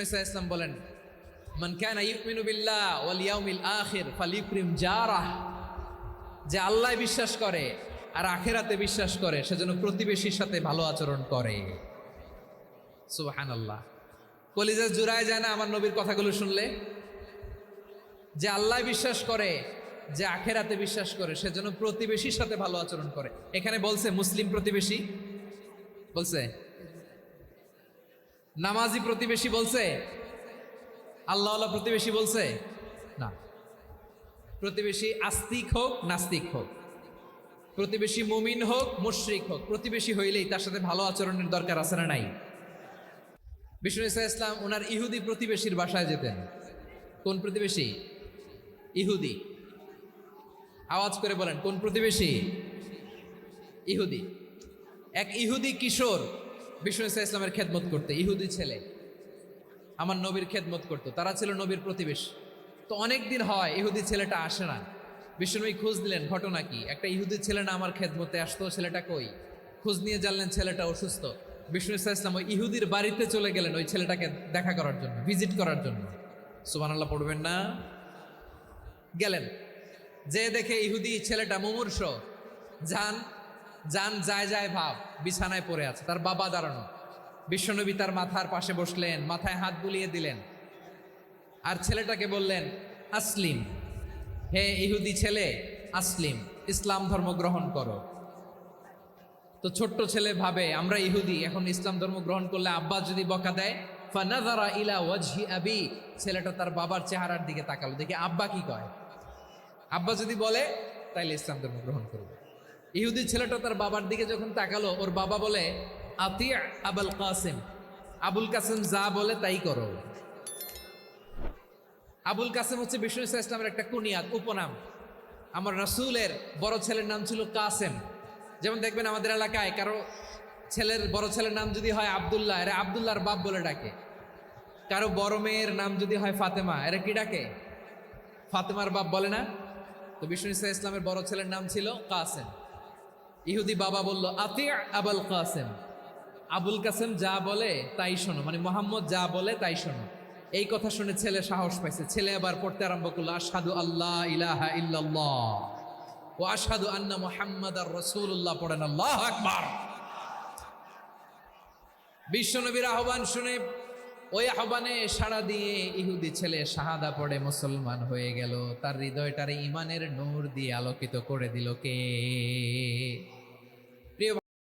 ইসলাম বলেন, মান কানা ইউমিনু বিল্লাহ ওয়াল ইয়াউমিল আখির ফালিউকরিম জারাহ, যে আল্লাহ বিশ্বাস করে আর আখিরাতে বিশ্বাস করে সেজন্য প্রতিবেশীর সাথে ভালো আচরণ করে। সুবহানাল্লাহ। কলিজা জুড়ায় যায় না আমার নবীর কথাগুলো শুনলে? যে আল্লাহ বিশ্বাস করে, যে আখিরাতে বিশ্বাস করে সেজন্য প্রতিবেশীর সাথে ভালো আচরণ করে। এখানে বলছে মুসলিম প্রতিবেশী, বলছে নামাজি প্রতিবেশী, বলছে আল্লাহওয়ালা প্রতিবেশী, বলছে না। প্রতিবেশী আস্তিক হোক নাস্তিক হোক, প্রতিবেশী মুমিন হোক মুশরিক হোক, প্রতিবেশী হইলেই তার সাথে ভালো আচরণের দরকার আছে না নাই? বিষ্ণু ইসলাম ওনার ইহুদি প্রতিবেশীর বাসায় যেতেন। কোন প্রতিবেশী? ইহুদি। আওয়াজ করে বলেন, কোন প্রতিবেশী? ইহুদি। এক ইহুদি কিশোর বিষ্ণু ইসলামের খেদমত করতে, ইহুদি ছেলে আমার নবীর খেদমত করতো, তারা ছিল নবীর প্রতিবেশী। তো অনেক দিন হয় ইহুদি ছেলেটা আসে না। বিষ্ণুনবী খোঁজ দিলেন, ঘটনা কি? একটা ইহুদি ছেলে না আমার খেদমতে আসতো, ছেলেটা কই? খোঁজ নিয়ে জানলেন ছেলেটা অসুস্থ। বিষ্ণু ইসলাম ওই ইহুদির বাড়িতে চলে গেলেন ওই ছেলেটাকে দেখা করার জন্য, ভিজিট করার জন্য। সুবহানাল্লাহ পড়বেন না? গেলেন, যে দেখে ইহুদি ছেলেটা মুমূর্ষ, যান যান যায় যায় ভাব, বিছানায় পড়ে আছে, তার বাবা দাঁড়ানো। বিশ্বনবী তার মাথার পাশে বসলেন, মাথায় হাত বুলিয়ে দিলেন, আর ছেলেটাকে বললেন, আসলিম, হে ইহুদি ছেলে, আসলিম, ইসলাম ধর্ম গ্রহণ করো। তো ছোট্ট ছেলে ভাবে আমরা ইহুদি, এখন ইসলাম ধর্ম গ্রহণ করলে আব্বা যদি বকা দেয়। ফানাযারা ইলা ওয়াজহি আবি, ছেলেটা তার বাবার চেহারার দিকে তাকালো, দেখি আব্বা কি কয়। আব্বা যদি বলে তাইলে ইসলাম ধর্ম গ্রহণ করবে। ইহুদি ছেলেটা তার বাবার দিকে যখন তাকালো, ওর বাবা বলে, আতি আবুল কাসিম, আবুল কাসিম যা বলে তাই করো। আবুল কাসিম হচ্ছে বিষ্ণু ইসলামের একটা কুনিয়াত, উপনাম। আমার রাসূলের বড় ছেলের নাম ছিল কাসেম। যেমন দেখবেন আমাদের এলাকায় কারো ছেলের বড় ছেলের নাম যদি হয় আব্দুল্লাহ, এরা আব্দুল্লাহর বাপ বলে ডাকে। কারো বড় মেয়ের নাম যদি হয় ফাতেমা, এরা কি ডাকে? ফাতেমার বাপ বলে না? তো বিষ্ণু ইসলামের বড় ছেলের নাম ছিল কাসেম। ইহুদি বাবা বলল, আতি আবুল কাসেম, আবুল কাসেম যা বলে তাই শোনো, মানে মোহাম্মদ যা বলে তাই শোনো। এই কথা শুনে ছেলে সাহস পাইছে, ছেলে আবার পড়তে আরম্ভ করলো, আশহাদু আল্লাহ ইলাহা ইল্লাল্লাহ ওয়া আশহাদু আন্না মুহাম্মাদার রাসূলুল্লাহ। পড়েন আল্লাহু আকবার। বিশ্বনবীর আহ্বান শুনে ওই আহ্বানে সাড়া দিয়ে ইহুদি ছেলে শাহাদা পড়ে মুসলমান হয়ে গেল। তার হৃদয়টারে ইমানের নূর দিয়ে আলোকিত করে দিল কে?